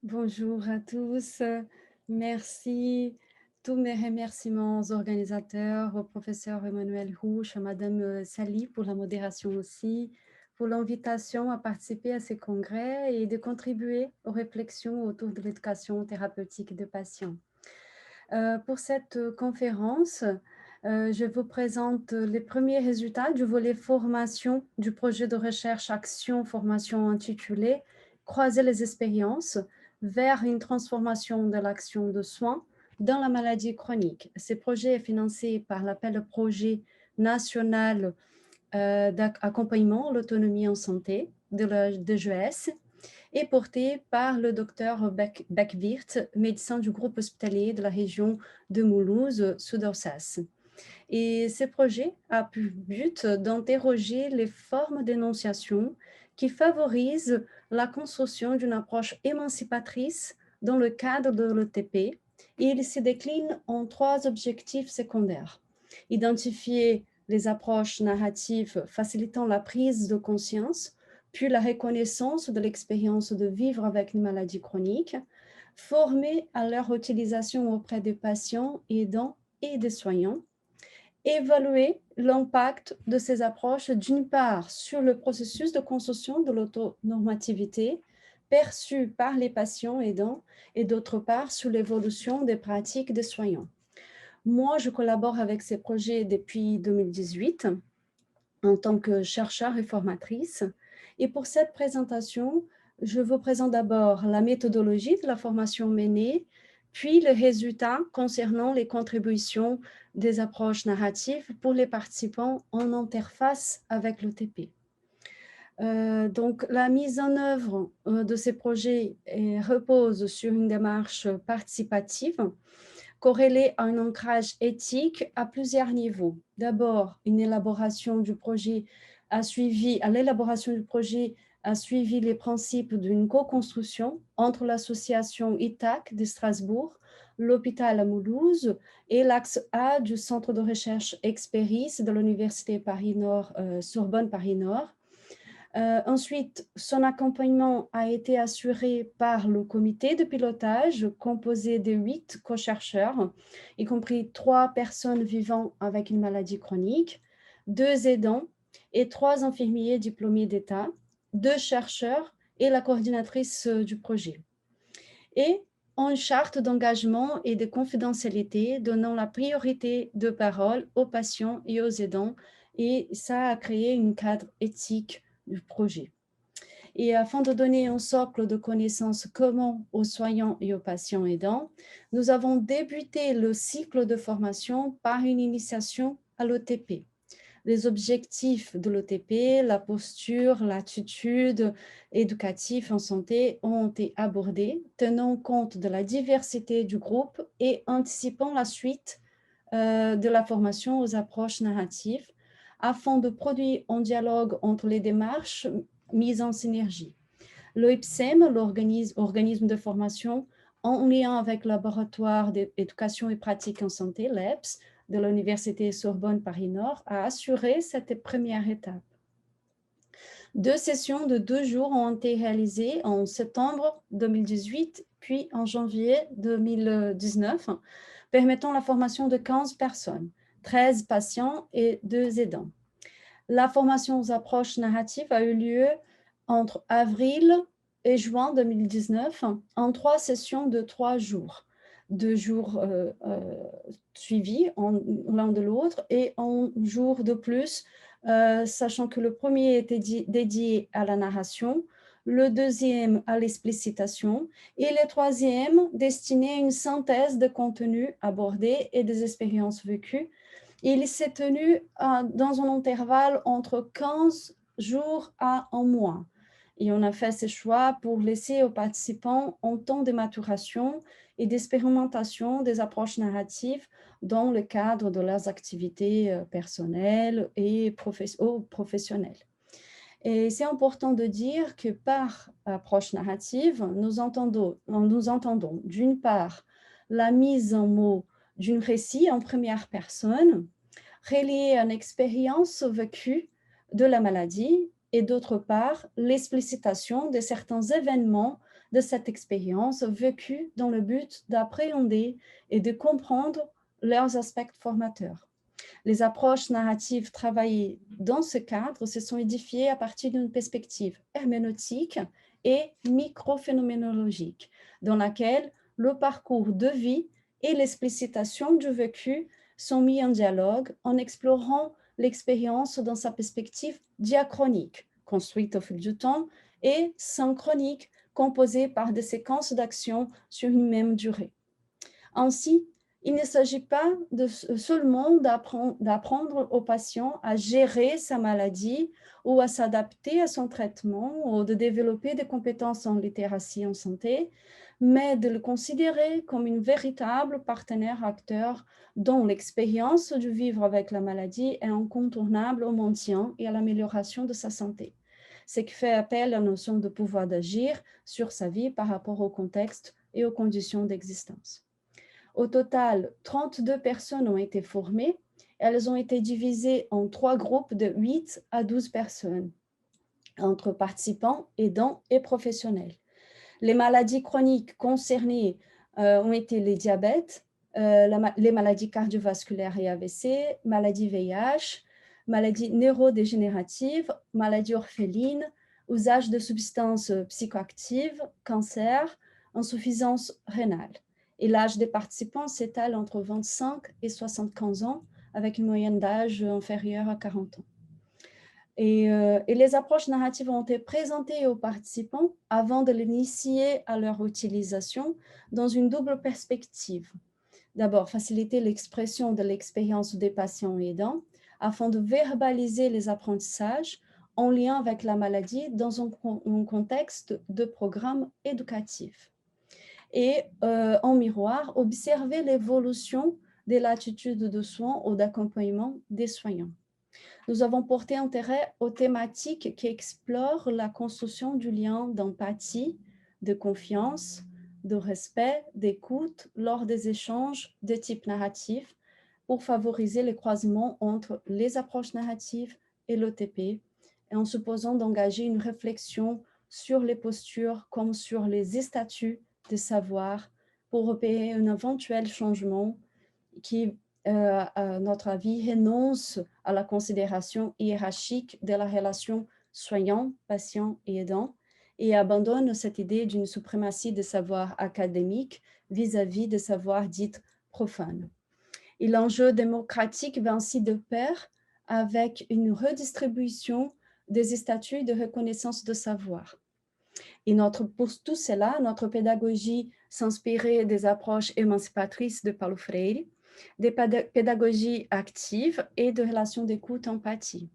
Bonjour à tous. Merci. Tous mes remerciements aux organisateurs, au professeur Emmanuel Rouch, à Madame Sally pour la modération aussi, pour l'invitation à participer à ces congrès et de contribuer aux réflexions autour de l'éducation thérapeutique des patients. Pour cette conférence, je vous présente les premiers résultats du volet formation du projet de recherche action formation intitulé Croiser les expériences vers une transformation de l'action de soins dans la maladie chronique. Ce projet est financé par l'appel projet national d'accompagnement à l'autonomie en santé de la DGS est porté par le docteur Beckwirt, médecin du groupe hospitalier de la région de Mulhouse, Sud-Alsace. Et ce projet a pour but d'interroger les formes d'énonciation qui favorisent la construction d'une approche émancipatrice dans le cadre de l'ETP. Et il se décline en 3 objectifs secondaires. Identifier les approches narratives facilitant la prise de conscience, puis la reconnaissance de l'expérience de vivre avec une maladie chronique, former à leur utilisation auprès des patients, aidants et des soignants, évaluer l'impact de ces approches, d'une part, sur le processus de construction de l'autonormativité perçue par les patients aidants et d'autre part, sur l'évolution des pratiques des soignants. Moi, je collabore avec ces projets depuis 2018 en tant que chercheur et formatrice. Et pour cette présentation, je vous présente d'abord la méthodologie de la formation menée, puis les résultats concernant les contributions des approches narratives pour les participants en interface avec l'ETP. Donc, la mise en œuvre de ces projets repose sur une démarche participative corrélée à un ancrage éthique à plusieurs niveaux. D'abord, l'élaboration du projet a suivi les principes d'une co-construction entre l'association ITAC de Strasbourg, l'hôpital à Mulhouse et l'axe A du centre de recherche Experis de l'Université Paris-Nord, Sorbonne Paris-Nord. Ensuite, son accompagnement a été assuré par le comité de pilotage composé de 8 co-chercheurs, y compris 3 personnes vivant avec une maladie chronique, 2 aidants et 3 infirmiers diplômés d'État, 2 chercheurs et la coordinatrice du projet. Et une charte d'engagement et de confidentialité donnant la priorité de parole aux patients et aux aidants, et ça a créé un cadre éthique du projet. Et afin de donner un socle de connaissances commun aux soignants et aux patients aidants, nous avons débuté le cycle de formation par une initiation à l'OTP. Les objectifs de l'OTP, la posture, l'attitude éducative en santé ont été abordés, tenant compte de la diversité du groupe et anticipant la suite de la formation aux approches narratives, afin de produire un dialogue entre les démarches mises en synergie. L'OIPSEM, l'organisme de formation, en lien avec le laboratoire d'éducation et pratique en santé, l'EPS, de l'Université Sorbonne Paris-Nord, a assuré cette première étape. 2 sessions de 2 jours ont été réalisées en septembre 2018, puis en janvier 2019, permettant la formation de 15 personnes, 13 patients et 2 aidants. La formation aux approches narratives a eu lieu entre avril et juin 2019 en 3 sessions de 3 jours. 2 jours suivis l'un de l'autre et un jour de plus, sachant que le premier était dédié à la narration, le deuxième à l'explicitation et le troisième destiné à une synthèse de contenu abordé et des expériences vécues. Il s'est tenu dans un intervalle entre 15 jours à un mois. Et on a fait ce choix pour laisser aux participants un temps de maturation et d'expérimentation des approches narratives dans le cadre de leurs activités personnelles et professionnelles. Et c'est important de dire que par approche narrative, nous entendons d'une part la mise en mots d'un récit en première personne, relié à une expérience vécue de la maladie, et d'autre part, l'explicitation de certains événements de cette expérience vécue dans le but d'appréhender et de comprendre leurs aspects formateurs. Les approches narratives travaillées dans ce cadre se sont édifiées à partir d'une perspective herméneutique et microphénoménologique, dans laquelle le parcours de vie et l'explicitation du vécu sont mis en dialogue en explorant l'expérience dans sa perspective diachronique, construite au fil du temps, et synchronique, composée par des séquences d'actions sur une même durée. Ainsi, il ne s'agit pas seulement d'apprendre au patient à gérer sa maladie ou à s'adapter à son traitement ou de développer des compétences en littératie en santé, mais de le considérer comme un véritable partenaire acteur dont l'expérience du vivre avec la maladie est incontournable au maintien et à l'amélioration de sa santé. Ce qui fait appel à la notion de pouvoir d'agir sur sa vie par rapport au contexte et aux conditions d'existence. Au total, 32 personnes ont été formées. Elles ont été divisées en 3 groupes de 8 à 12 personnes, entre participants, aidants et professionnels. Les maladies chroniques concernées ont été les diabètes, les maladies cardiovasculaires et AVC, maladies VIH, maladies neurodégénératives, maladies orphelines, usage de substances psychoactives, cancer, insuffisance rénale. Et l'âge des participants s'étale entre 25 et 75 ans, avec une moyenne d'âge inférieure à 40 ans. Et les approches narratives ont été présentées aux participants avant de l'initier à leur utilisation dans une double perspective. D'abord, faciliter l'expression de l'expérience des patients aidants afin de verbaliser les apprentissages en lien avec la maladie dans un contexte de programme éducatif. Et en miroir, observer l'évolution de l'attitude de soins ou d'accompagnement des soignants. Nous avons porté intérêt aux thématiques qui explorent la construction du lien d'empathie, de confiance, de respect, d'écoute lors des échanges de type narratif pour favoriser les croisements entre les approches narratives et l'ETP, et en supposant d'engager une réflexion sur les postures comme sur les statuts de savoir pour opérer un éventuel changement qui, à notre avis, renonce à la considération hiérarchique de la relation soignant, patient et aidant et abandonne cette idée d'une suprématie des savoirs académiques vis-à-vis des savoirs dits profanes. Et l'enjeu démocratique va ainsi de pair avec une redistribution des statuts de reconnaissance de savoir. Et pour tout cela, notre pédagogie s'inspirait des approches émancipatrices de Paulo Freire, des pédagogies actives et de relations d'écoute-empathie.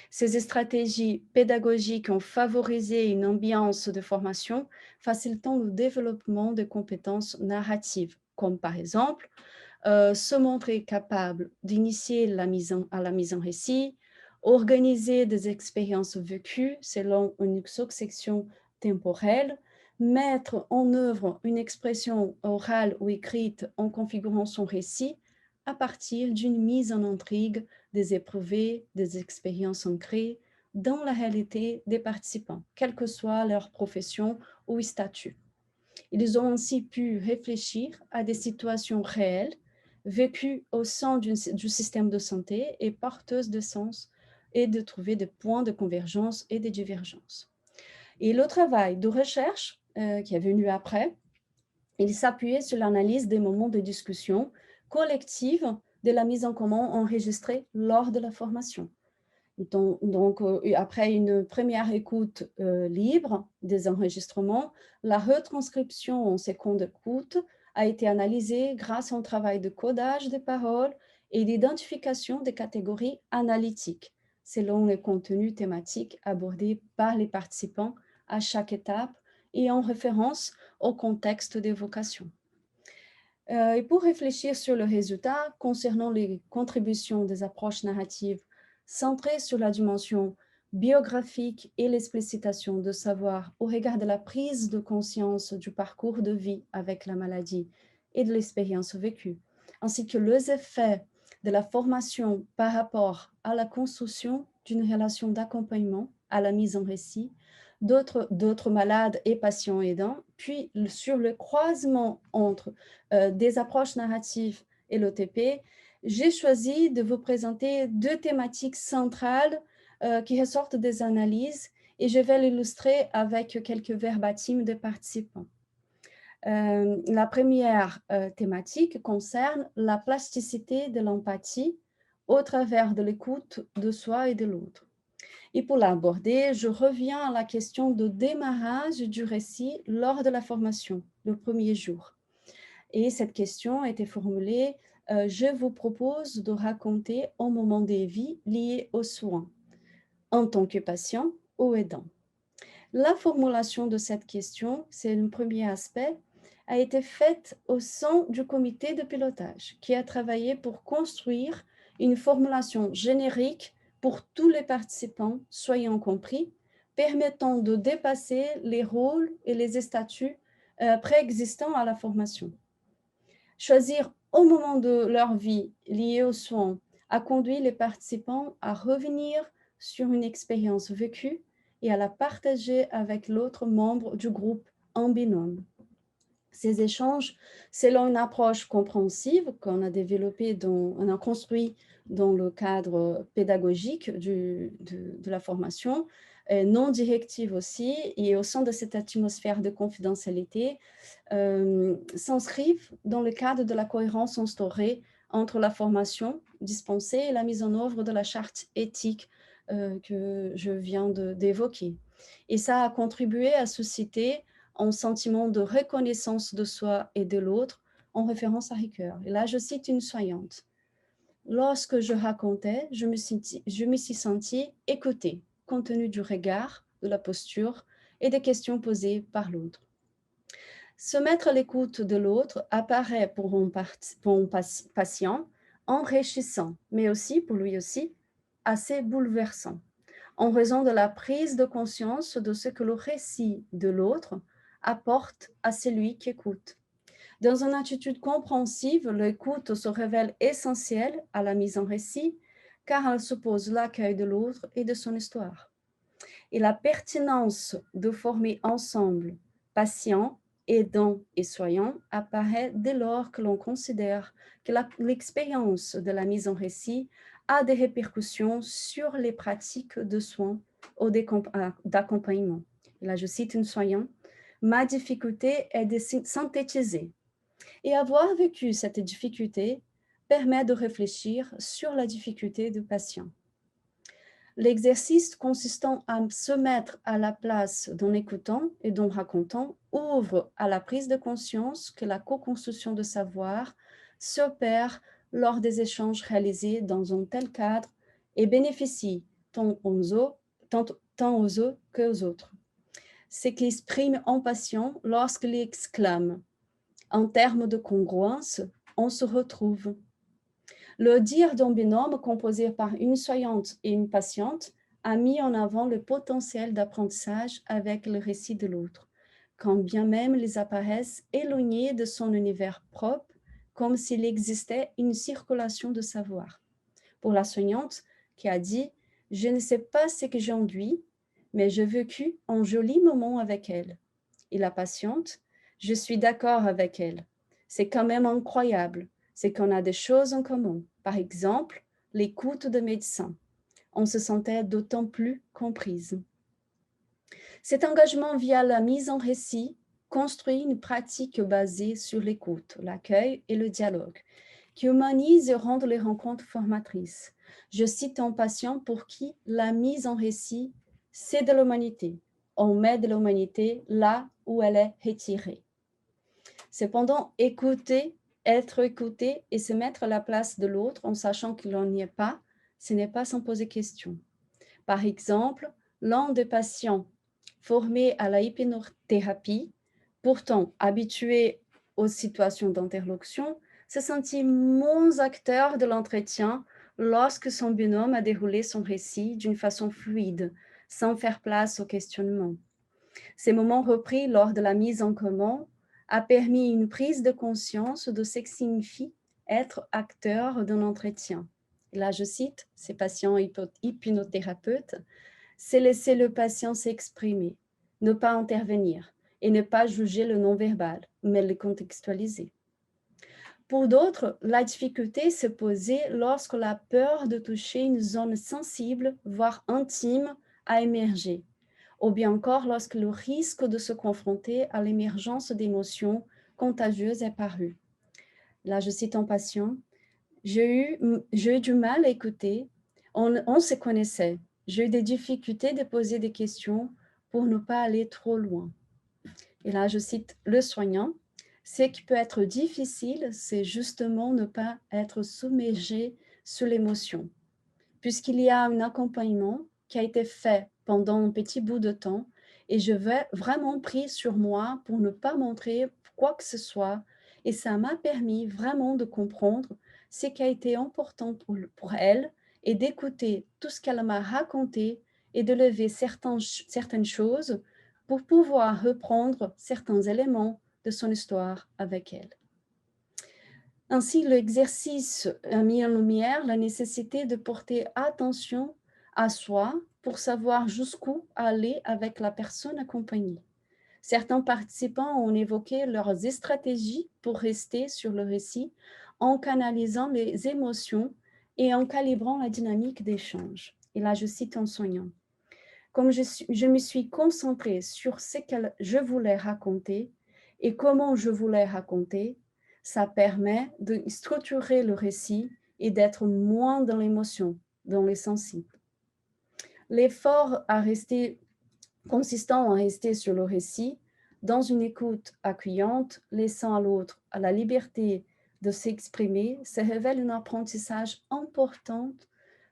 Ces stratégies pédagogiques ont favorisé une ambiance de formation facilitant le développement de compétences narratives, comme par exemple se montrer capable d'initier à la mise en récit, organiser des expériences vécues selon une succession temporelle, mettre en œuvre une expression orale ou écrite en configurant son récit à partir d'une mise en intrigue des éprouvés, des expériences ancrées dans la réalité des participants, quelle que soit leur profession ou statut. Ils ont ainsi pu réfléchir à des situations réelles vécues au sein du système de santé et porteuses de sens et de trouver des points de convergence et de divergence. Et le travail de recherche qui est venu après, il s'appuyait sur l'analyse des moments de discussion collective de la mise en commun enregistrée lors de la formation. Donc, après une première écoute libre des enregistrements, la retranscription en seconde écoute a été analysée grâce à un travail de codage des paroles et d'identification des catégories analytiques, selon les contenus thématiques abordés par les participants à chaque étape et en référence au contexte d'évocation. Et pour réfléchir sur le résultat concernant les contributions des approches narratives centrées sur la dimension biographique et l'explicitation de savoir au regard de la prise de conscience du parcours de vie avec la maladie et de l'expérience vécue, ainsi que les effets de la formation par rapport à la construction d'une relation d'accompagnement à la mise en récit d'autres malades et patients aidants puis sur le croisement entre des approches narratives et l'OTP, j'ai choisi de vous présenter deux thématiques centrales qui ressortent des analyses et je vais l'illustrer avec quelques verbatims des participants. La première thématique concerne la plasticité de l'empathie au travers de l'écoute de soi et de l'autre. Et pour l'aborder, je reviens à la question de démarrage du récit lors de la formation, le premier jour. Et cette question a été formulée, je vous propose de raconter un moment des vies liés aux soins, en tant que patient ou aidant. La formulation de cette question, c'est le premier aspect, a été faite au sein du comité de pilotage qui a travaillé pour construire une formulation générique pour tous les participants, soyons compris, permettant de dépasser les rôles et les statuts préexistants à la formation. Choisir au moment de leur vie liée aux soins a conduit les participants à revenir sur une expérience vécue et à la partager avec l'autre membre du groupe en binôme. Ces échanges, selon une approche compréhensive qu'on a développée, on a construit dans le cadre pédagogique de la formation, non directive aussi, et au sein de cette atmosphère de confidentialité, s'inscrivent dans le cadre de la cohérence instaurée entre la formation dispensée et la mise en œuvre de la charte éthique que je viens d'évoquer. Et ça a contribué à susciter un sentiment de reconnaissance de soi et de l'autre en référence à Ricoeur. Et là, je cite une soignante. Lorsque je racontais, je me suis sentie écoutée, compte tenu du regard, de la posture et des questions posées par l'autre. Se mettre à l'écoute de l'autre apparaît pour un patient enrichissant, mais aussi, pour lui aussi, assez bouleversant, en raison de la prise de conscience de ce que le récit de l'autre apporte à celui qui écoute. Dans une attitude compréhensive, l'écoute se révèle essentielle à la mise en récit, car elle suppose l'accueil de l'autre et de son histoire. Et la pertinence de former ensemble patients, aidants et soignants apparaît dès lors que l'on considère que l'expérience de la mise en récit a des répercussions sur les pratiques de soins ou d'accompagnement. Là, je cite une soignante, « Ma difficulté est de synthétiser. » Et avoir vécu cette difficulté permet de réfléchir sur la difficulté du patient. L'exercice consistant à se mettre à la place d'un écoutant et d'un racontant ouvre à la prise de conscience que la co-construction de savoir s'opère lors des échanges réalisés dans un tel cadre et bénéficie tant aux uns qu'aux autres. C'est qu'exprime un patient lorsqu'il exclame « En termes de congruence, on se retrouve ». Le dire d'un binôme composé par une soignante et une patiente a mis en avant le potentiel d'apprentissage avec le récit de l'autre, quand bien même ils apparaissent éloignés de son univers propre, comme s'il existait une circulation de savoir. Pour la soignante qui a dit « Je ne sais pas ce que j'enduis, mais j'ai vécu un joli moment avec elle. » Et la patiente « Je suis d'accord avec elle. C'est quand même incroyable. C'est qu'on a des choses en commun. Par exemple, l'écoute de médecins. On se sentait d'autant plus comprise. » Cet engagement via la mise en récit construit une pratique basée sur l'écoute, l'accueil et le dialogue, qui humanise et rend les rencontres formatrices. Je cite un patient pour qui la mise en récit, c'est de l'humanité. On met de l'humanité là où elle est retirée. Cependant, écouter, être écouté et se mettre à la place de l'autre en sachant qu'il n'en y est pas, ce n'est pas sans poser question. Par exemple, l'un des patients formé à la hypnothérapie, pourtant habitué aux situations d'interlocution, se sentit moins acteur de l'entretien lorsque son binôme a déroulé son récit d'une façon fluide, sans faire place au questionnement. Ces moments repris lors de la mise en commun a permis une prise de conscience de ce que signifie être acteur d'un entretien. Et là, je cite ces patients hypnothérapeutes, c'est laisser le patient s'exprimer, ne pas intervenir, et ne pas juger le non-verbal, mais le contextualiser. Pour d'autres, la difficulté s'est posée lorsque la peur de toucher une zone sensible, voire intime, a émergé, ou bien encore lorsque le risque de se confronter à l'émergence d'émotions contagieuses est paru. Là, je cite un patient, j'ai eu du mal à écouter, on se connaissait, j'ai eu des difficultés de poser des questions pour ne pas aller trop loin. Et là, je cite le soignant, ce qui peut être difficile, c'est justement ne pas être submergé sur l'émotion, puisqu'il y a un accompagnement qui a été fait pendant un petit bout de temps et je vais vraiment pris sur moi pour ne pas montrer quoi que ce soit. Et ça m'a permis vraiment de comprendre ce qui a été important pour elle et d'écouter tout ce qu'elle m'a raconté et de lever certaines choses pour pouvoir reprendre certains éléments de son histoire avec elle. Ainsi, l'exercice a mis en lumière la nécessité de porter attention à soi pour savoir jusqu'où aller avec la personne accompagnée. Certains participants ont évoqué leurs stratégies pour rester sur le récit en canalisant les émotions et en calibrant la dynamique d'échange. Et là, je cite un soignant. Comme je me suis concentrée sur ce que je voulais raconter et comment je voulais raconter, ça permet de structurer le récit et d'être moins dans l'émotion, dans les sensibles. L'effort consistant à rester sur le récit, dans une écoute accueillante, laissant à l'autre la liberté de s'exprimer, se révèle un apprentissage important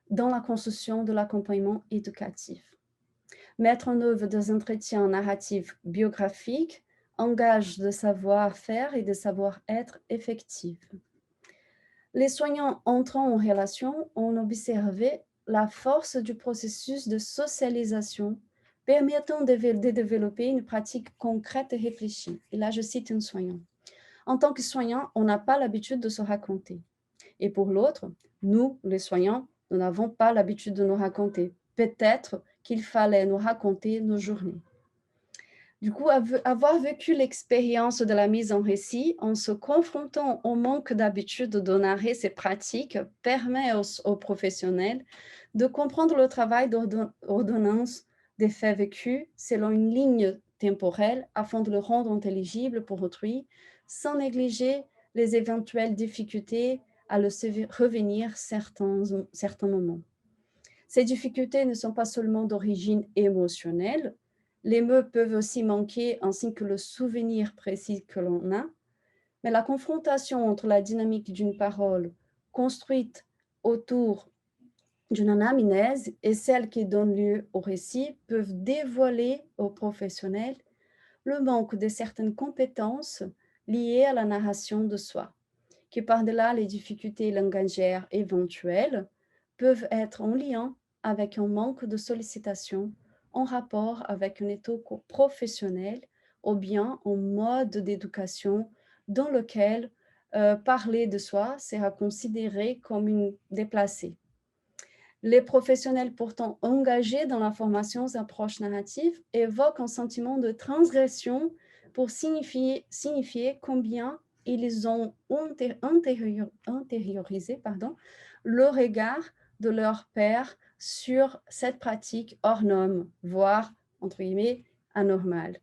dans la construction de l'accompagnement éducatif. Mettre en œuvre des entretiens narratifs biographiques engage de savoir-faire et de savoir-être effectif. Les soignants entrant en relation ont observé la force du processus de socialisation permettant de développer une pratique concrète et réfléchie. Et là, je cite un soignant. En tant que soignant, on n'a pas l'habitude de se raconter. Et pour l'autre, nous, les soignants, nous n'avons pas l'habitude de nous raconter. Peut-être qu'il fallait nous raconter nos journées. Du coup, avoir vécu l'expérience de la mise en récit en se confrontant au manque d'habitude de narrer ces pratiques permet aux professionnels de comprendre le travail d'ordonnance des faits vécus selon une ligne temporelle afin de le rendre intelligible pour autrui, sans négliger les éventuelles difficultés à le revenir certains moments. Ces difficultés ne sont pas seulement d'origine émotionnelle, les mots peuvent aussi manquer ainsi que le souvenir précis que l'on a, mais la confrontation entre la dynamique d'une parole construite autour d'une anamnèse et celle qui donne lieu au récit peuvent dévoiler aux professionnels le manque de certaines compétences liées à la narration de soi, qui par-delà les difficultés langagières éventuelles peuvent être en lien avec un manque de sollicitation en rapport avec un état professionnel ou bien un mode d'éducation dans lequel parler de soi sera considéré comme une déplacée. Les professionnels pourtant engagés dans la formation aux approches narratives évoquent un sentiment de transgression pour signifier combien ils ont intériorisé le regard de leur père sur cette pratique hors norme, voire, entre guillemets, anormale.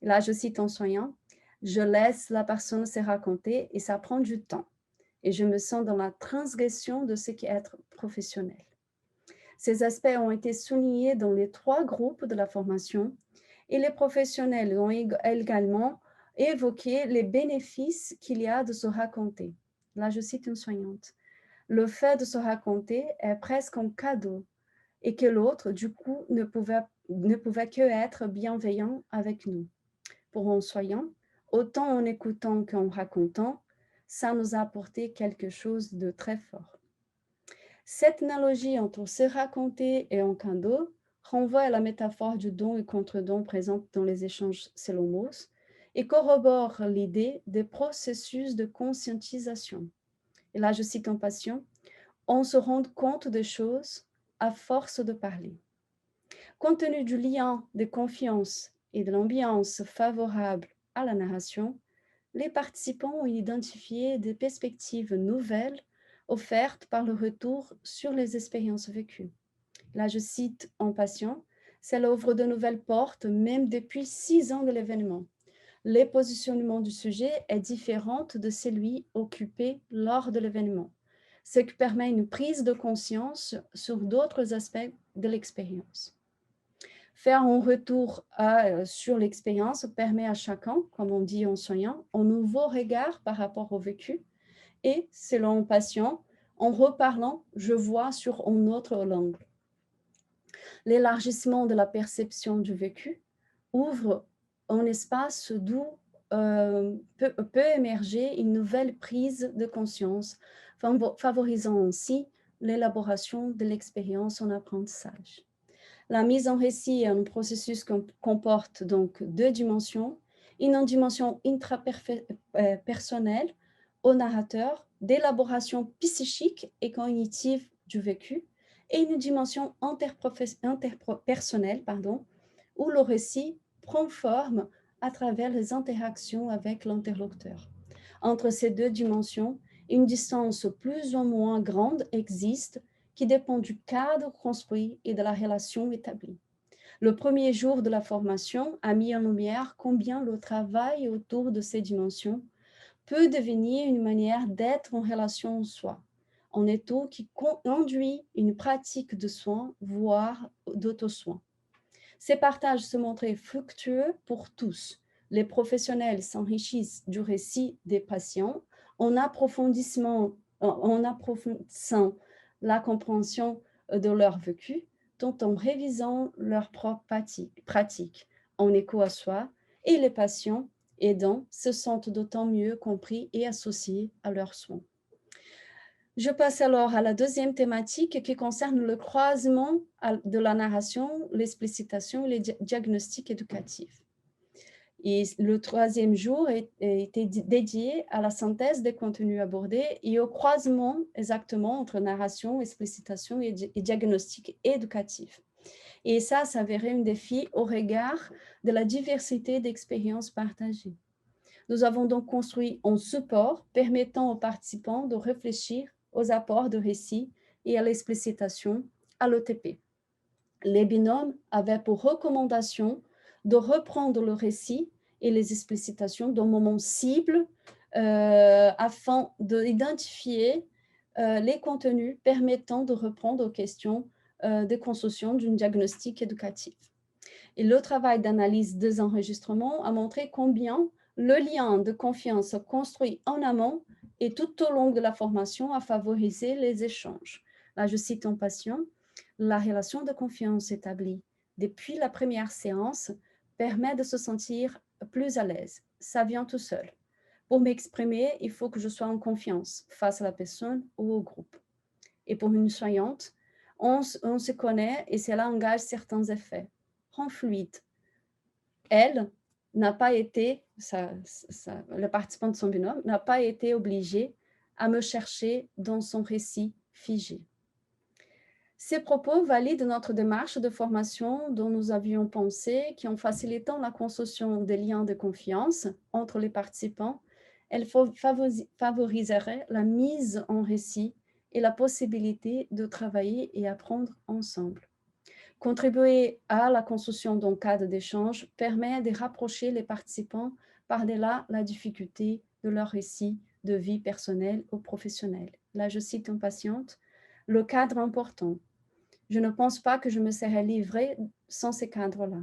Là, je cite un soignant, « Je laisse la personne se raconter et ça prend du temps. Et je me sens dans la transgression de ce qu'est être professionnel. » Ces aspects ont été soulignés dans les 3 groupes de la formation et les professionnels ont également évoqué les bénéfices qu'il y a de se raconter. Là, je cite une soignante. Le fait de se raconter est presque un cadeau et que l'autre, du coup, ne pouvait que être bienveillant avec nous. Pour un soignant, autant en écoutant qu'en racontant, ça nous a apporté quelque chose de très fort. Cette analogie entre se raconter et un cadeau renvoie à la métaphore du don et contre-don présente dans les échanges Selomos et corrobore l'idée des processus de conscientisation. Et là, je cite un patient, « On se rend compte des choses à force de parler. » Compte tenu du lien de confiance et de l'ambiance favorable à la narration, les participants ont identifié des perspectives nouvelles offertes par le retour sur les expériences vécues. Là, je cite en passant, cela ouvre de nouvelles portes, même depuis 6 ans de l'événement. Le positionnement du sujet est différent de celui occupé lors de l'événement, ce qui permet une prise de conscience sur d'autres aspects de l'expérience. Faire un retour sur l'expérience permet à chacun, comme on dit en soignant, un nouveau regard par rapport au vécu et, selon un patient, en reparlant, je vois sur un autre angle. L'élargissement de la perception du vécu ouvre un espace d'où peut émerger une nouvelle prise de conscience, favorisant ainsi l'élaboration de l'expérience en apprentissage. La mise en récit est un processus qui comporte donc 2 dimensions, une dimension intrapersonnelle au narrateur, d'élaboration psychique et cognitive du vécu, et une dimension interpersonnelle, où le récit prend forme à travers les interactions avec l'interlocuteur. Entre ces 2 dimensions, une distance plus ou moins grande existe qui dépend du cadre construit et de la relation établie. Le premier jour de la formation a mis en lumière combien le travail autour de ces dimensions peut devenir une manière d'être en relation en soi, en étau qui conduit une pratique de soins, voire d'auto-soins. Ces partages se montraient fructueux pour tous. Les professionnels s'enrichissent du récit des patients en approfondissant la compréhension de leur vécu, tout en révisant leur propre pratique en écho à soi, et les patients aidants se sentent d'autant mieux compris et associés à leurs soins. Je passe alors à la deuxième thématique qui concerne le croisement de la narration, l'explicitation et les diagnostics éducatifs. Et le troisième jour était dédié à la synthèse des contenus abordés et au croisement exactement entre narration, explicitation et diagnostic éducatif. Et ça s'avérait un défi au regard de la diversité d'expériences partagées. Nous avons donc construit un support permettant aux participants de réfléchir aux apports de récit et à l'explicitation à l'ETP. Les binômes avaient pour recommandation de reprendre le récit et les explicitations d'un moment cible afin d'identifier les contenus permettant de répondre aux questions de construction d'un diagnostic éducatif. Et le travail d'analyse des enregistrements a montré combien le lien de confiance construit en amont et tout au long de la formation a favorisé les échanges. Là, je cite un patient, la relation de confiance établie depuis la première séance permet de se sentir plus à l'aise. Ça vient tout seul. Pour m'exprimer, il faut que je sois en confiance face à la personne ou au groupe. Et pour une soignante, on se connaît et cela engage certains effets. Rend fluide. Elle n'a pas été, le participant de son binôme n'a pas été obligé à me chercher dans son récit figé. Ces propos valident notre démarche de formation dont nous avions pensé qu'en facilitant la construction des liens de confiance entre les participants, elle favoriserait la mise en récit et la possibilité de travailler et apprendre ensemble. Contribuer à la construction d'un cadre d'échange permet de rapprocher les participants par-delà la difficulté de leur récit de vie personnelle ou professionnelle. Là, je cite une patiente, « Le cadre important. Je ne pense pas que je me serais livrée sans ces cadres-là. »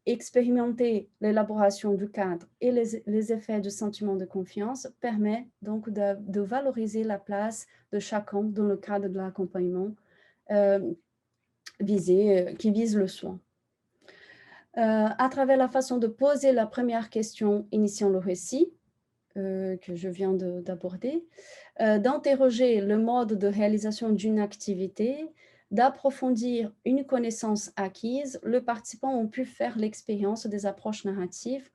Expérimenter l'élaboration du cadre et les effets du sentiment de confiance permet donc de valoriser la place de chacun dans le cadre de l'accompagnement qui vise le soin. À travers la façon de poser la première question initiant le récit, que je viens d'aborder, d'interroger le mode de réalisation d'une activité, d'approfondir une connaissance acquise, les participants ont pu faire l'expérience des approches narratives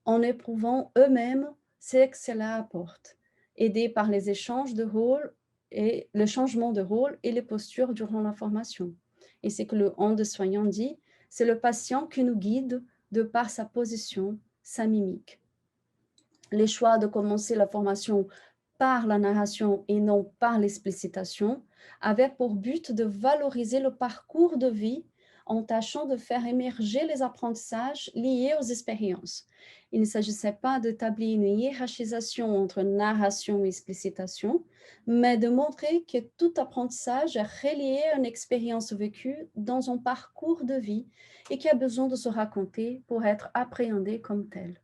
en éprouvant eux-mêmes ce que cela apporte, aidés par les échanges de rôles et le changement de rôle et les postures durant la formation. Et c'est que le on de soignant dit, c'est le patient qui nous guide de par sa position, sa mimique. Les choix de commencer la formation par la narration et non par l'explicitation avaient pour but de valoriser le parcours de vie en tâchant de faire émerger les apprentissages liés aux expériences. Il ne s'agissait pas d'établir une hiérarchisation entre narration et explicitation, mais de montrer que tout apprentissage est relié à une expérience vécue dans un parcours de vie et qui a besoin de se raconter pour être appréhendé comme tel.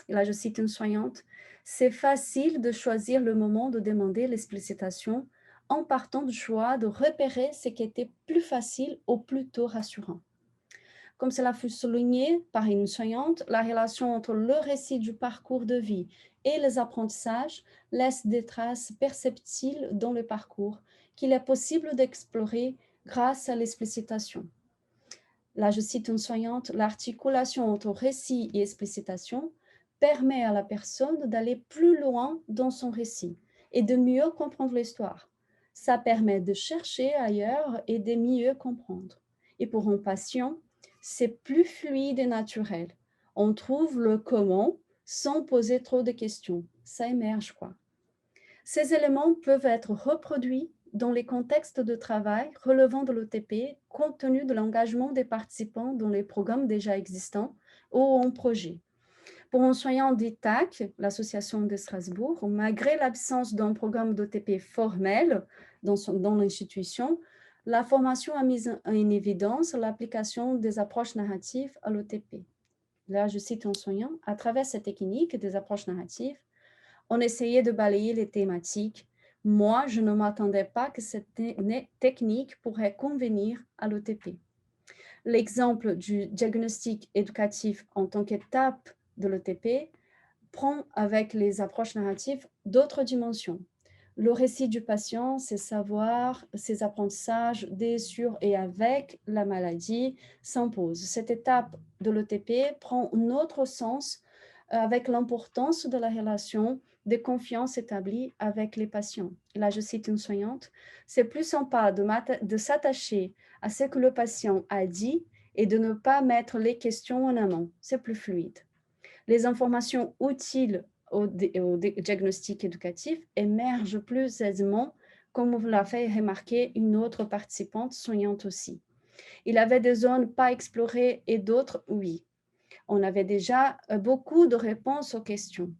Et là, je cite une soignante, « C'est facile de choisir le moment de demander l'explicitation en partant du choix de repérer ce qui était plus facile ou plutôt rassurant. » Comme cela fut souligné par une soignante, la relation entre le récit du parcours de vie et les apprentissages laisse des traces perceptibles dans le parcours qu'il est possible d'explorer grâce à l'explicitation. Là, je cite une soignante, « L'articulation entre récit et explicitation permet à la personne d'aller plus loin dans son récit et de mieux comprendre l'histoire. Ça permet de chercher ailleurs et de mieux comprendre. Et pour un patient, c'est plus fluide et naturel. On trouve le comment sans poser trop de questions. Ça émerge, quoi. Ces éléments peuvent être reproduits dans les contextes de travail relevant de l'OTP, compte tenu de l'engagement des participants dans les programmes déjà existants ou en projet. Pour un soignant d'ITAC, l'association de Strasbourg, malgré l'absence d'un programme d'OTP formel dans l'institution, la formation a mis en évidence l'application des approches narratives à l'OTP. Là, je cite un soignant, « À travers cette technique des approches narratives, on essayait de balayer les thématiques. Moi, je ne m'attendais pas que cette technique pourrait convenir à l'OTP. » L'exemple du diagnostic éducatif en tant qu'étape de l'OTP prend avec les approches narratives d'autres dimensions. Le récit du patient, ses savoirs, ses apprentissages des, sur et avec la maladie s'impose. Cette étape de l'OTP prend un autre sens avec l'importance de la relation de confiance établie avec les patients. Là, je cite une soignante, « C'est plus sympa de s'attacher à ce que le patient a dit et de ne pas mettre les questions en amont. C'est plus fluide. » Les informations utiles au diagnostic éducatif émergent plus aisément, comme l'a fait remarquer une autre participante soignante aussi. Il avait des zones pas explorées et d'autres, oui. On avait déjà beaucoup de réponses aux questions.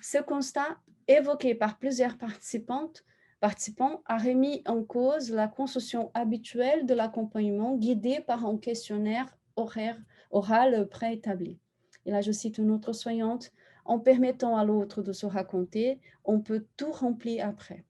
Ce constat, évoqué par plusieurs participants, a remis en cause la construction habituelle de l'accompagnement guidé par un questionnaire oral préétabli. Et là, je cite une autre soignante, « En permettant à l'autre de se raconter, on peut tout remplir après. »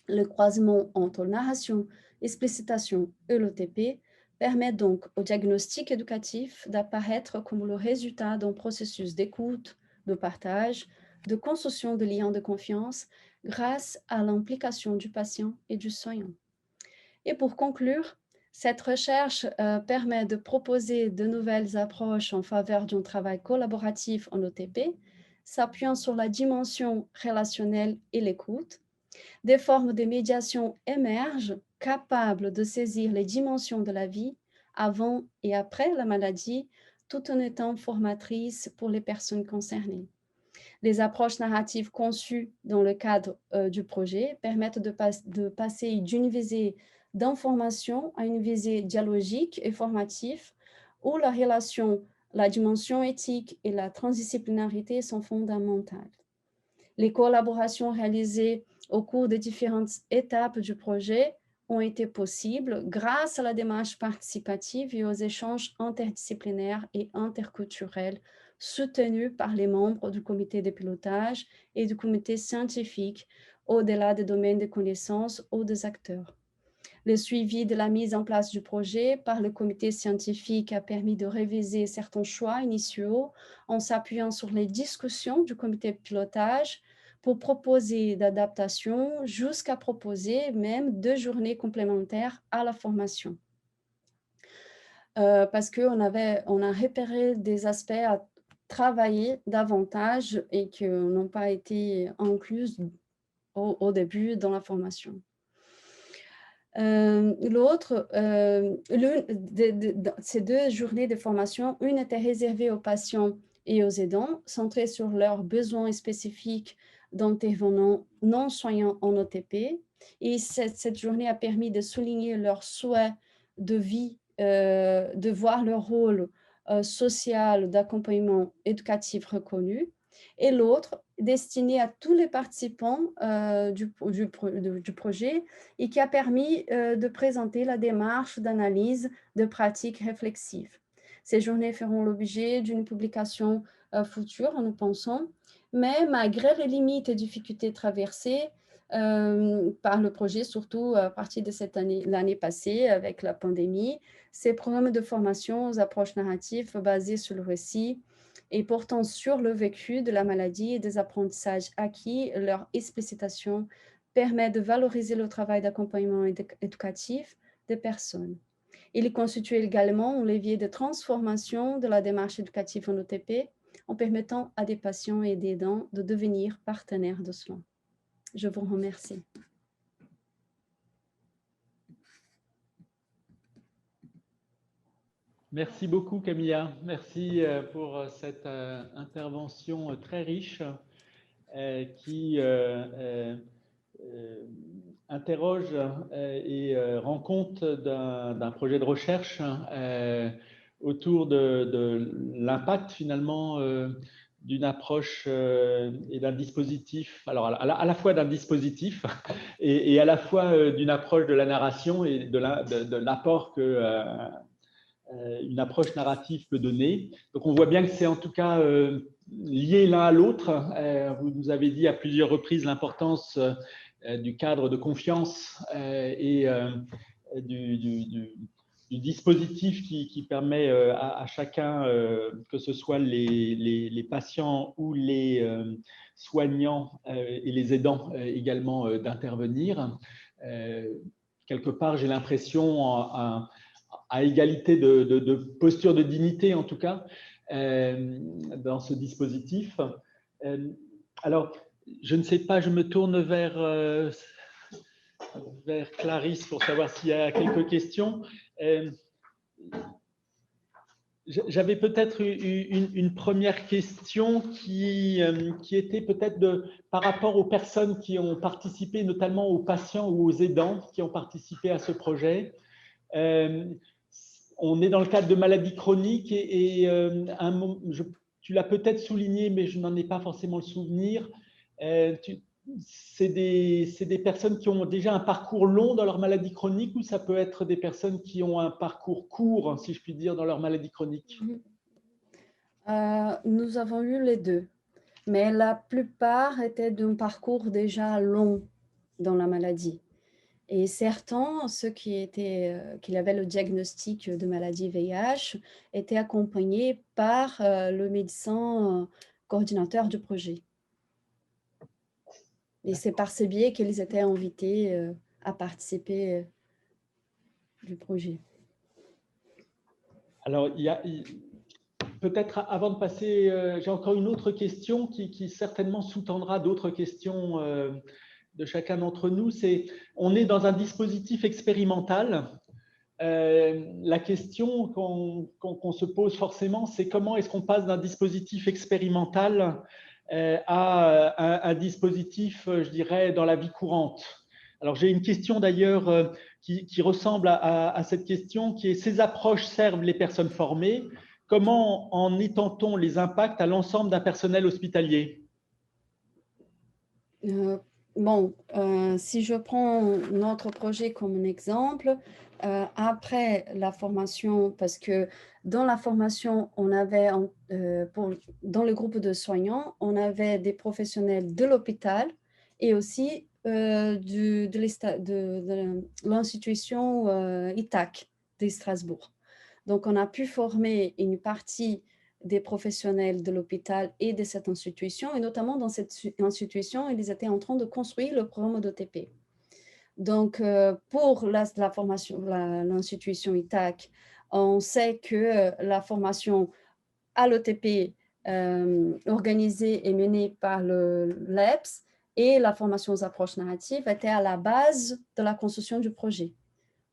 Le croisement entre narration, explicitation et l'OTP permet donc au diagnostic éducatif d'apparaître comme le résultat d'un processus d'écoute, de partage, de construction de liens de confiance grâce à l'implication du patient et du soignant. Et pour conclure, cette recherche permet de proposer de nouvelles approches en faveur d'un travail collaboratif en OTP, s'appuyant sur la dimension relationnelle et l'écoute. Des formes de médiation émergent capables de saisir les dimensions de la vie avant et après la maladie, tout en étant formatrices pour les personnes concernées. Les approches narratives conçues dans le cadre du projet permettent de passer d'une visée d'information à une visée dialogique et formative où la relation, la dimension éthique et la transdisciplinarité sont fondamentales. Les collaborations réalisées au cours des différentes étapes du projet ont été possibles grâce à la démarche participative et aux échanges interdisciplinaires et interculturels soutenus par les membres du comité de pilotage et du comité scientifique au-delà des domaines de connaissances ou des acteurs. Le suivi de la mise en place du projet par le comité scientifique a permis de réviser certains choix initiaux en s'appuyant sur les discussions du comité de pilotage pour proposer d'adaptation jusqu'à proposer même 2 journées complémentaires à la formation. Parce qu'on a repéré des aspects à travailler davantage et qui n'ont pas été inclus au début dans la formation. Ces 2 journées de formation, une était réservée aux patients et aux aidants, centrée sur leurs besoins spécifiques d'intervenants non soignants en OTP. Et cette journée a permis de souligner leur souhait de vie, de voir leur rôle social d'accompagnement éducatif reconnu. Et l'autre, destiné à tous les participants du projet, et qui a permis de présenter la démarche d'analyse de pratiques réflexives. Ces journées feront l'objet d'une publication future, nous pensons, mais malgré les limites et difficultés traversées par le projet, surtout à partir de l'année passée avec la pandémie, ces programmes de formation aux approches narratives basées sur le récit et portant sur le vécu de la maladie et des apprentissages acquis, leur explicitation permet de valoriser le travail d'accompagnement éducatif des personnes. Il constitue également un levier de transformation de la démarche éducative en OTP en permettant à des patients et des aidants de devenir partenaires de soins. Je vous remercie. Merci beaucoup, Camilla. Merci pour cette intervention très riche qui interroge et rend compte d'un projet de recherche autour de l'impact finalement d'une approche et d'un dispositif, alors à la fois d'un dispositif et à la fois d'une approche de la narration et de l'apport que une approche narrative peut donner. Donc on voit bien que c'est en tout cas lié l'un à l'autre. Vous nous avez dit à plusieurs reprises l'importance du cadre de confiance et du dispositif qui permet à chacun, que ce soit les patients ou les soignants et les aidants également, d'intervenir. Quelque part, j'ai l'impression à égalité de posture de dignité, en tout cas, dans ce dispositif. Alors, je ne sais pas, je me tourne vers Clarisse pour savoir s'il y a quelques questions. J'avais peut-être une première question qui était peut-être par rapport aux personnes qui ont participé, notamment aux patients ou aux aidants qui ont participé à ce projet. On est dans le cadre de maladies chroniques et tu l'as peut-être souligné, mais je n'en ai pas forcément le souvenir. C'est des personnes qui ont déjà un parcours long dans leur maladie chronique ou ça peut être des personnes qui ont un parcours court, si je puis dire, dans leur maladie chronique? Nous avons eu les deux, mais la plupart étaient d'un parcours déjà long dans la maladie. Et certains, ceux qui avaient le diagnostic de maladie VIH, étaient accompagnés par le médecin coordinateur du projet. Et c'est par ce biais qu'ils étaient invités à participer du projet. Alors, peut-être avant de passer, j'ai encore une autre question qui certainement sous-tendra d'autres questions de chacun d'entre nous. On est dans un dispositif expérimental. La question qu'on se pose forcément, c'est comment est-ce qu'on passe d'un dispositif expérimental à un dispositif, je dirais, dans la vie courante. Alors, j'ai une question d'ailleurs qui ressemble à cette question, qui est: ces approches servent les personnes formées. Comment en étend-on les impacts à l'ensemble d'un personnel hospitalier? Si je prends notre projet comme un exemple, après la formation, parce que dans la formation, on avait, dans le groupe de soignants, on avait des professionnels de l'hôpital et aussi de l'institution ITAC de Strasbourg. Donc, on a pu former une partie des professionnels de l'hôpital et de cette institution, et notamment dans cette institution, ils étaient en train de construire le programme d'OTP. Donc, pour la formation, l'institution ITAC, on sait que la formation à l'OTP organisée et menée par l'EPS et la formation aux approches narratives étaient à la base de la construction du projet.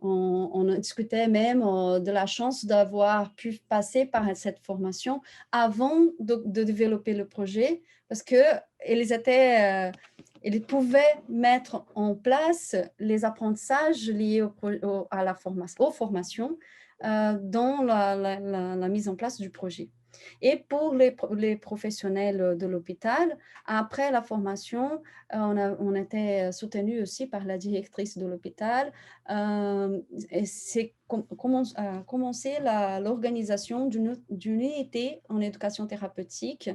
On discutait même de la chance d'avoir pu passer par cette formation avant de développer le projet, parce qu'ils pouvaient mettre en place les apprentissages liés aux formations dans la mise en place du projet. Et pour les professionnels de l'hôpital, après la formation, on était soutenu aussi par la directrice de l'hôpital. Et c'est commencé l'organisation d'une unité en éducation thérapeutique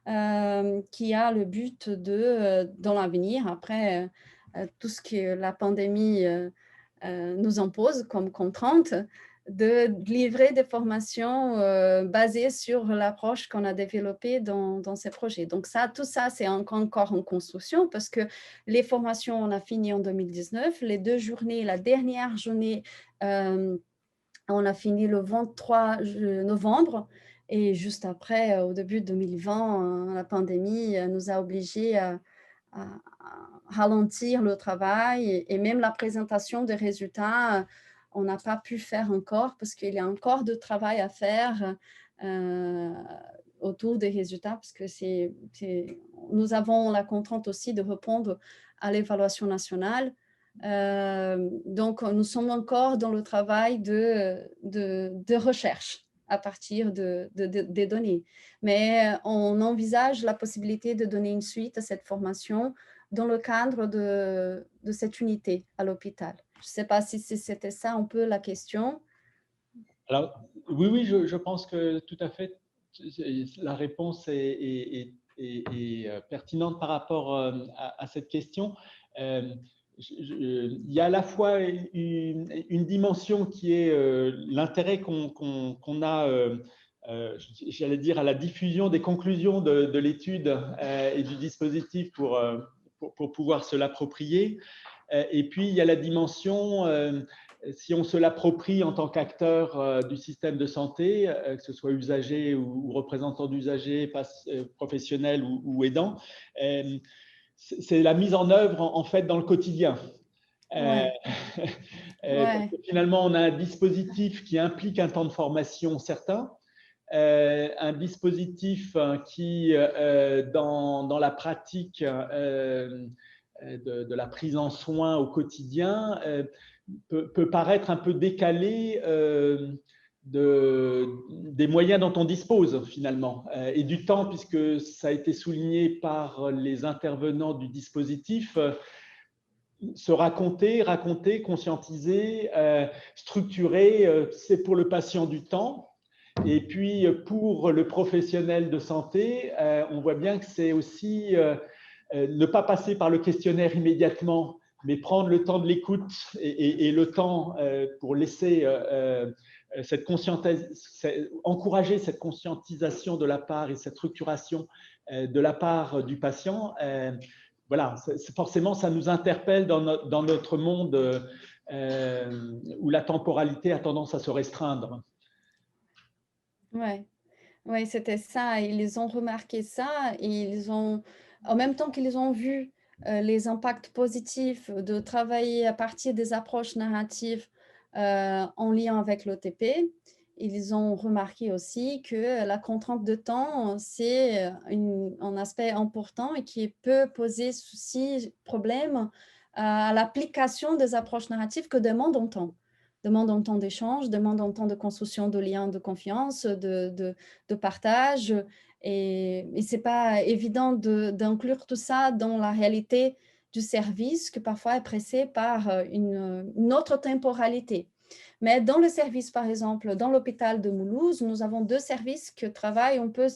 qui a le but dans l'avenir, après tout ce que la pandémie nous impose comme contrainte, de livrer des formations basées sur l'approche qu'on a développée dans ces projets. Donc tout ça, c'est encore en construction parce que les formations, on a fini en 2019. Les 2 journées, la dernière journée, on a fini le 23 novembre. Et juste après, au début de 2020, la pandémie nous a obligés à ralentir le travail et même la présentation des résultats, on n'a pas pu faire encore parce qu'il y a encore de travail à faire autour des résultats parce que nous avons la contrainte aussi de répondre à l'évaluation nationale. Donc, nous sommes encore dans le travail de recherche à partir des données. Mais on envisage la possibilité de donner une suite à cette formation dans le cadre de cette unité à l'hôpital. Je ne sais pas si c'était ça un peu la question. Alors, oui, je pense que tout à fait, la réponse est pertinente par rapport à cette question. Il y a à la fois une dimension qui est l'intérêt qu'on a, j'allais dire, à la diffusion des conclusions de l'étude et du dispositif pour pouvoir se l'approprier. Et puis, il y a la dimension, si on se l'approprie en tant qu'acteur du système de santé, que ce soit usager ou représentant d'usagers, professionnels ou aidants, c'est la mise en œuvre en fait dans le quotidien. Ouais. Parce que finalement, on a un dispositif qui implique un temps de formation certain, un dispositif qui, dans la pratique de la prise en soin au quotidien, peut paraître un peu décalé des moyens dont on dispose finalement et du temps, puisque ça a été souligné par les intervenants du dispositif. Se raconter, conscientiser, structurer, c'est pour le patient du temps. Et puis pour le professionnel de santé, on voit bien que c'est aussi ne pas passer par le questionnaire immédiatement, mais prendre le temps de l'écoute et le temps pour laisser encourager cette conscientisation de la part et cette structuration de la part du patient. Voilà, forcément, ça nous interpelle dans notre monde où la temporalité a tendance à se restreindre. Ouais, c'était ça. Ils ont remarqué ça et en même temps qu'ils ont vu les impacts positifs de travailler à partir des approches narratives en lien avec l'OTP, ils ont remarqué aussi que la contrainte de temps, c'est un aspect important et qui peut poser souci, problème à l'application des approches narratives que demande un temps. Demande un temps d'échange, demande un temps de construction de liens de confiance, de partage. Et ce n'est pas évident d'inclure tout ça dans la réalité du service qui parfois est pressé par une autre temporalité. Mais dans le service, par exemple, dans l'hôpital de Mulhouse, nous avons 2 services qui travaillent un peu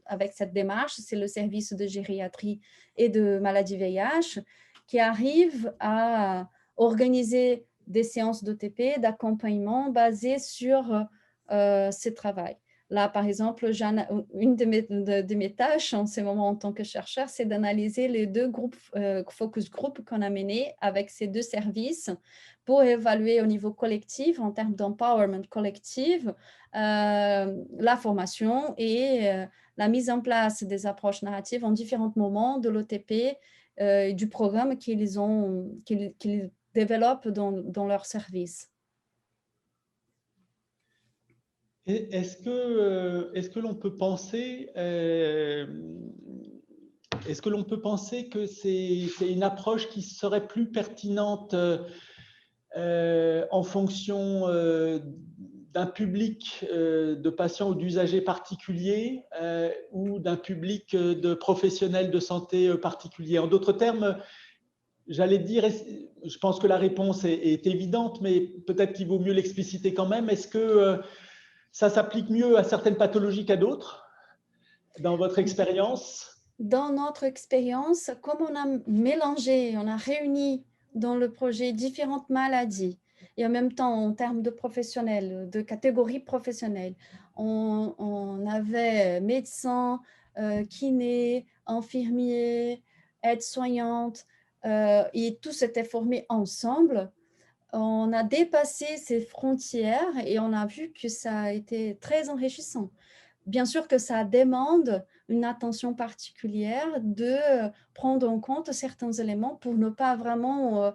avec cette démarche. C'est le service de gériatrie et de maladie VIH qui arrive à organiser des séances d'OTP, d'accompagnement basées sur ce travail. Là, par exemple, une de mes tâches en ce moment en tant que chercheur, c'est d'analyser les 2 groupes, focus group qu'on a menés avec ces 2 services pour évaluer au niveau collectif, en termes d'empowerment collectif, la formation et la mise en place des approches narratives en différents moments de l'OTP, du programme qu'ils développent dans leur service. Est-ce que l'on peut penser que c'est une approche qui serait plus pertinente en fonction d'un public de patients ou d'usagers particuliers ou d'un public de professionnels de santé particuliers? En d'autres termes, j'allais dire, je pense que la réponse est évidente, mais peut-être qu'il vaut mieux l'expliciter quand même. Est-ce que ça s'applique mieux à certaines pathologies qu'à d'autres, dans votre expérience? Dans notre expérience, comme on a mélangé, on a réuni dans le projet différentes maladies, et en même temps, en termes de professionnels, de catégories professionnelles, on avait médecins, kinés, infirmiers, aides-soignantes, et tous étaient formés ensemble. On a dépassé ces frontières et on a vu que ça a été très enrichissant. Bien sûr que ça demande une attention particulière de prendre en compte certains éléments pour ne pas vraiment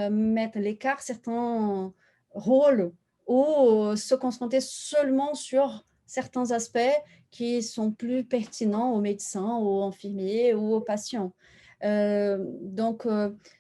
mettre à l'écart certains rôles ou se concentrer seulement sur certains aspects qui sont plus pertinents aux médecins, aux infirmiers ou aux patients. Donc,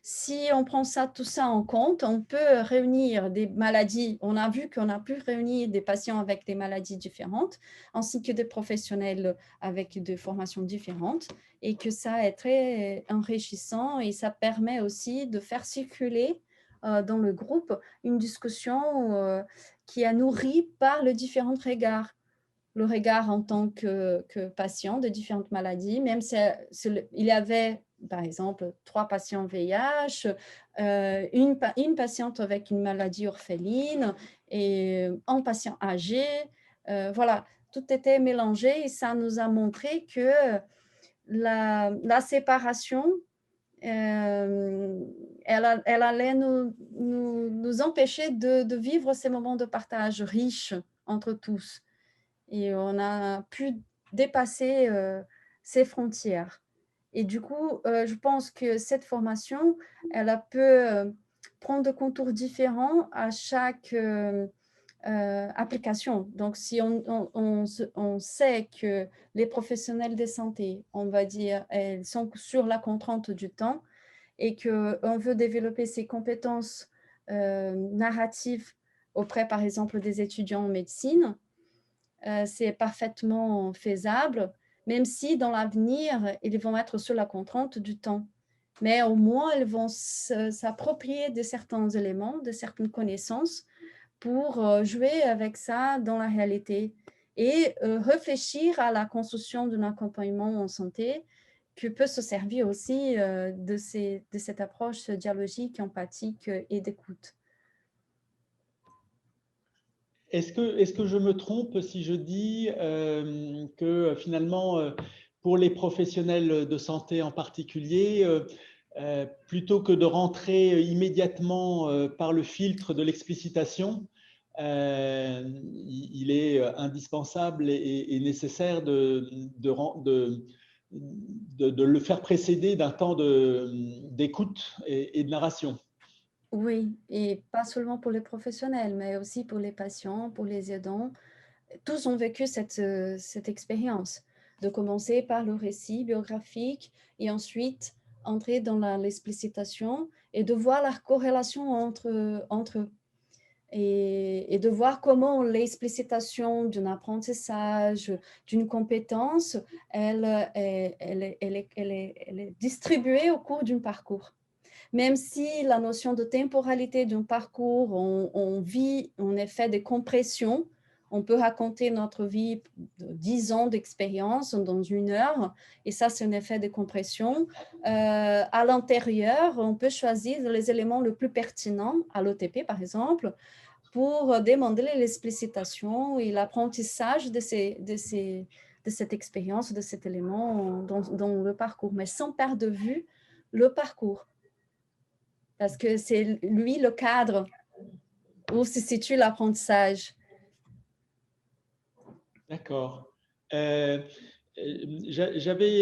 si on prend tout ça en compte, on peut réunir des maladies. On a vu qu'on a pu réunir des patients avec des maladies différentes, ainsi que des professionnels avec des formations différentes, et que ça est très enrichissant et ça permet aussi de faire circuler dans le groupe une discussion qui est nourrie par les différents regards. Le regard en tant que patient de différentes maladies, même il y avait, par exemple, 3 patients VIH, une patiente avec une maladie orpheline et un patient âgé. Voilà, tout était mélangé et ça nous a montré que la séparation, elle allait nous empêcher de vivre ces moments de partage riches entre tous. Et on a pu dépasser ces frontières. Et du coup, je pense que cette formation, elle peut prendre des contours différents à chaque application. Donc, si on sait que les professionnels de santé, on va dire, elles sont sur la contrainte du temps et qu'on veut développer ces compétences narratives auprès, par exemple, des étudiants en médecine, c'est parfaitement faisable, même si dans l'avenir, ils vont être sous la contrainte du temps. Mais au moins, ils vont s'approprier de certains éléments, de certaines connaissances pour jouer avec ça dans la réalité et réfléchir à la construction d'un accompagnement en santé qui peut se servir aussi de cette approche dialogique, empathique et d'écoute. Est-ce que je me trompe si je dis que finalement, pour les professionnels de santé en particulier, plutôt que de rentrer immédiatement par le filtre de l'explicitation, il est indispensable et nécessaire de le faire précéder d'un temps d'écoute et de narration? Oui, et pas seulement pour les professionnels, mais aussi pour les patients, pour les aidants. Tous ont vécu cette expérience, de commencer par le récit biographique et ensuite entrer dans l'explicitation et de voir la corrélation entre eux. Et de voir comment l'explicitation d'un apprentissage, d'une compétence, elle est distribuée au cours d'un parcours. Même si la notion de temporalité d'un parcours, on vit en effet des compressions, on peut raconter notre vie de 10 ans d'expérience dans 1 heure, et ça, c'est un effet de compression. À l'intérieur, on peut choisir les éléments les plus pertinents, à l'OTP par exemple, pour demander l'explicitation et l'apprentissage de cette expérience, de cet élément dans le parcours, mais sans perdre de vue le parcours. Parce que c'est lui le cadre où se situe l'apprentissage. D'accord. J'avais,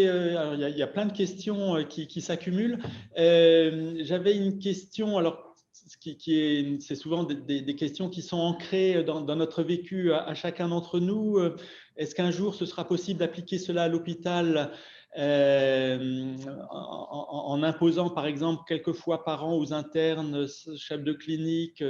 il y a plein de questions qui s'accumulent. J'avais une question, alors c'est souvent des questions qui sont ancrées dans notre vécu à chacun d'entre nous. Est-ce qu'un jour ce sera possible d'appliquer cela à l'hôpital en imposant par exemple quelques fois par an aux internes, chefs de clinique,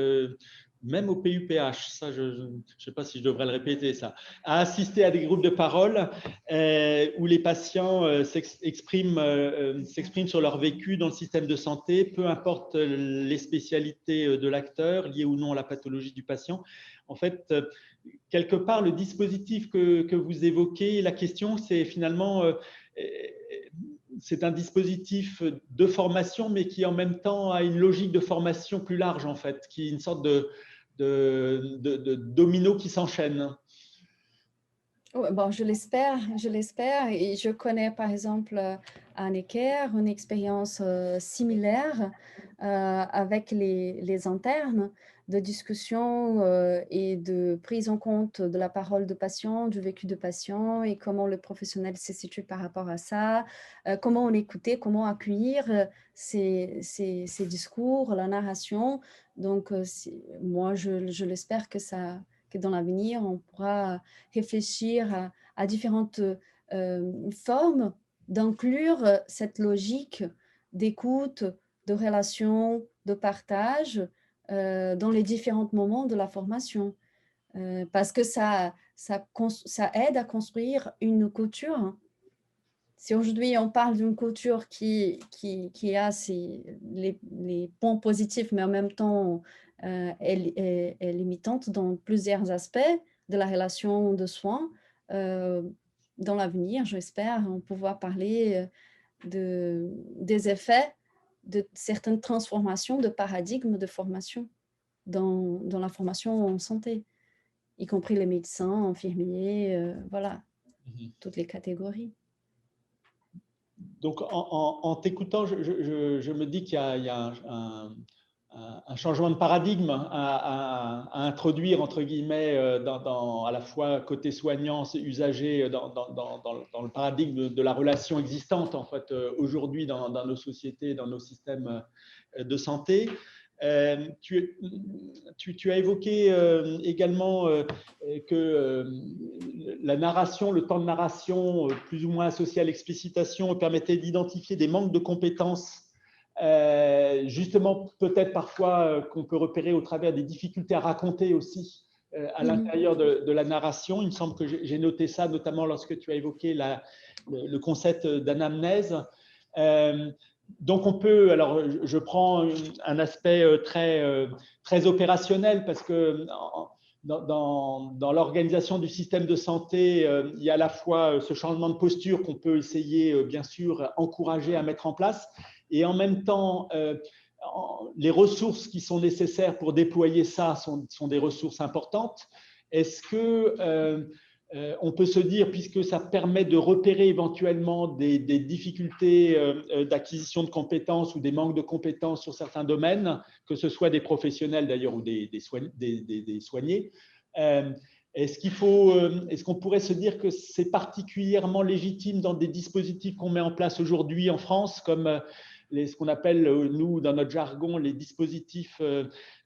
même au PUPH, ça je ne sais pas si je devrais le répéter ça, à assister à des groupes de parole où les patients s'expriment sur leur vécu dans le système de santé, peu importe les spécialités de l'acteur, liées ou non à la pathologie du patient. En fait, quelque part, le dispositif que vous évoquez, la question, c'est finalement, c'est un dispositif de formation, mais qui en même temps a une logique de formation plus large, en fait, qui est une sorte de domino qui s'enchaîne. Ouais, bon, je l'espère, et je connais par exemple à Necker une expérience similaire avec les internes de discussion et de prise en compte de la parole de patient, du vécu de patient et comment le professionnel se situe par rapport à ça, comment on écoutait, comment accueillir ces discours, la narration. Donc, moi, je l'espère que dans l'avenir, on pourra réfléchir à différentes formes d'inclure cette logique d'écoute, de relation, de partage dans les différents moments de la formation. Parce que ça aide à construire une culture. Si aujourd'hui on parle d'une culture qui a les points positifs, mais en même temps est limitante dans plusieurs aspects de la relation de soins, dans l'avenir, j'espère, on pouvoir parler des effets de certaines transformations de paradigmes de formation dans la formation en santé, y compris les médecins, infirmiers, voilà, toutes les catégories. Donc, en t'écoutant, je me dis qu'il y a un changement de paradigme à introduire, entre guillemets, à la fois côté soignant, usager, dans le paradigme de la relation existante, en fait, aujourd'hui dans nos sociétés, dans nos systèmes de santé. Tu as évoqué également que la narration, le temps de narration, plus ou moins associé à l'explicitation, permettait d'identifier des manques de compétences, justement peut-être parfois qu'on peut repérer au travers des difficultés à raconter aussi à l'intérieur de la narration. Il me semble que j'ai noté ça, notamment lorsque tu as évoqué le concept d'anamnèse. Donc on peut, alors je prends un aspect très opérationnel parce que dans l'organisation du système de santé, il y a à la fois ce changement de posture qu'on peut essayer, bien sûr, encourager à mettre en place, et en même temps, les ressources qui sont nécessaires pour déployer ça sont des ressources importantes. Est-ce que on peut se dire, puisque ça permet de repérer éventuellement des difficultés d'acquisition de compétences ou des manques de compétences sur certains domaines, que ce soit des professionnels d'ailleurs ou des soignés, est-ce qu'on pourrait se dire que c'est particulièrement légitime dans des dispositifs qu'on met en place aujourd'hui en France, comme ce qu'on appelle, nous, dans notre jargon, les dispositifs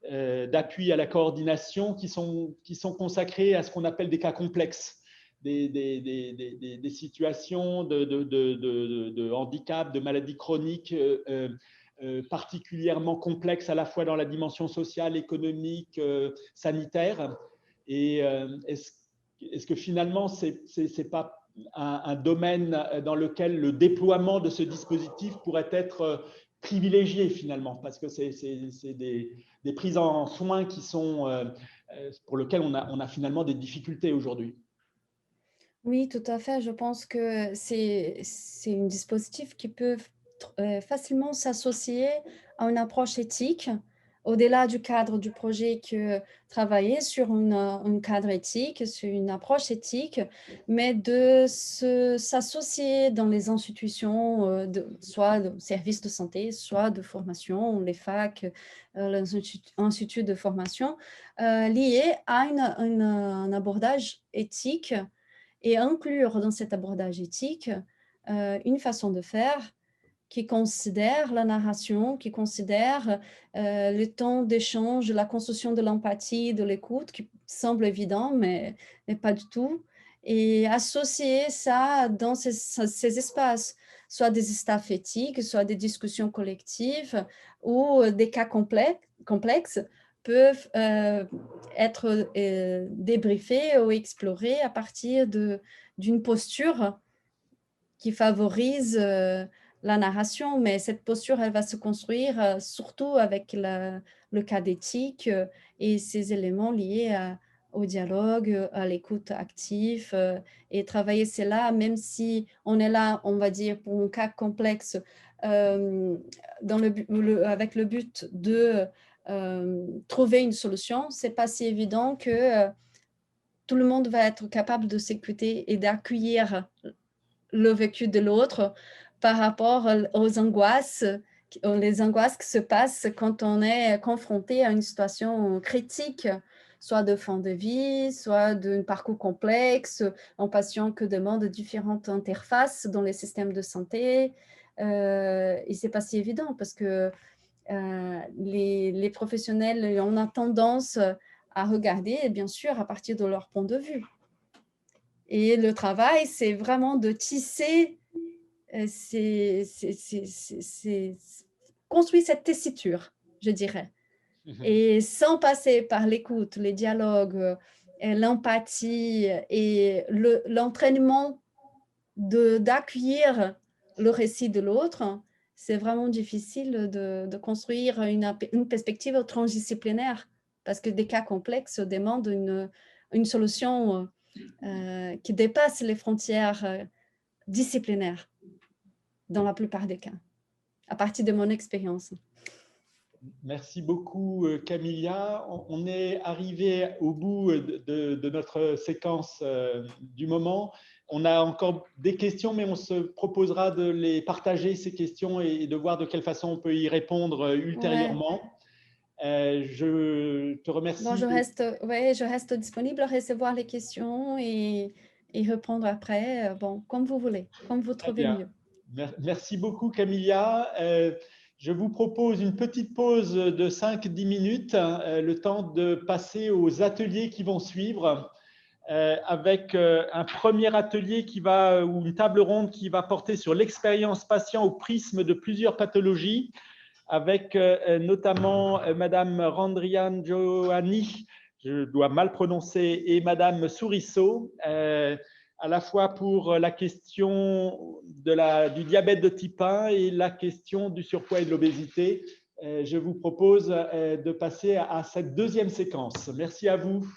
d'appui à la coordination qui sont consacrés à ce qu'on appelle des cas complexes, des situations de handicap, de maladies chroniques particulièrement complexes à la fois dans la dimension sociale, économique, sanitaire. Et est-ce que finalement, c'est pas un domaine dans lequel le déploiement de ce dispositif pourrait être privilégié finalement, parce que c'est des prises en soins qui sont, pour lesquelles on a finalement des difficultés aujourd'hui. Oui, tout à fait. Je pense que c'est un dispositif qui peut facilement s'associer à une approche éthique, au-delà du cadre du projet, que travailler sur un cadre éthique, sur une approche éthique, mais de s'associer dans les institutions, soit de services de santé, soit de formation, les facs, les instituts de formation, liés à un abordage éthique, et inclure dans cet abordage éthique une façon de faire qui considère la narration, qui considère le temps d'échange, la construction de l'empathie, de l'écoute, qui semble évident, mais pas du tout. Et associer ça dans ces espaces, soit des états éthiques, soit des discussions collectives ou des cas complexes peuvent être débriefés ou explorés à partir d'une posture qui favorise la narration, mais cette posture, elle va se construire surtout avec le cas d'éthique et ces éléments liés au dialogue, à l'écoute active et travailler cela, même si on est là, on va dire, pour un cas complexe, avec le but de trouver une solution, c'est pas si évident que tout le monde va être capable de s'écouter et d'accueillir le vécu de l'autre par rapport aux angoisses, les angoisses qui se passent quand on est confronté à une situation critique, soit de fin de vie, soit d'un parcours complexe, un patient qui demande différentes interfaces dans les systèmes de santé. Et c'est pas si évident parce que les professionnels, on a tendance à regarder, bien sûr, à partir de leur point de vue. Et le travail, c'est vraiment de tisser, construire cette tessiture, je dirais. Et sans passer par l'écoute, les dialogues, l'empathie et l'entraînement d'accueillir le récit de l'autre, c'est vraiment difficile de construire une perspective transdisciplinaire parce que des cas complexes demandent une solution qui dépasse les frontières disciplinaires dans la plupart des cas, à partir de mon expérience. Merci beaucoup, Camilla. On est arrivé au bout de notre séquence du moment. On a encore des questions, mais on se proposera de les partager, ces questions, et de voir de quelle façon on peut y répondre ultérieurement. Ouais. Je te remercie. Bon, je reste disponible à recevoir les questions et répondre après, bon, comme vous voulez, comme vous trouvez mieux. Merci beaucoup, Camilla. Je vous propose une petite pause de 5-10 minutes, le temps de passer aux ateliers qui vont suivre, avec un premier atelier ou une table ronde qui va porter sur l'expérience patient au prisme de plusieurs pathologies, avec notamment Madame Randrian Johanni, je dois mal prononcer, et Madame Souriceau, à la fois pour la question du diabète de type 1 et la question du surpoids et de l'obésité. Je vous propose de passer à cette deuxième séquence. Merci à vous.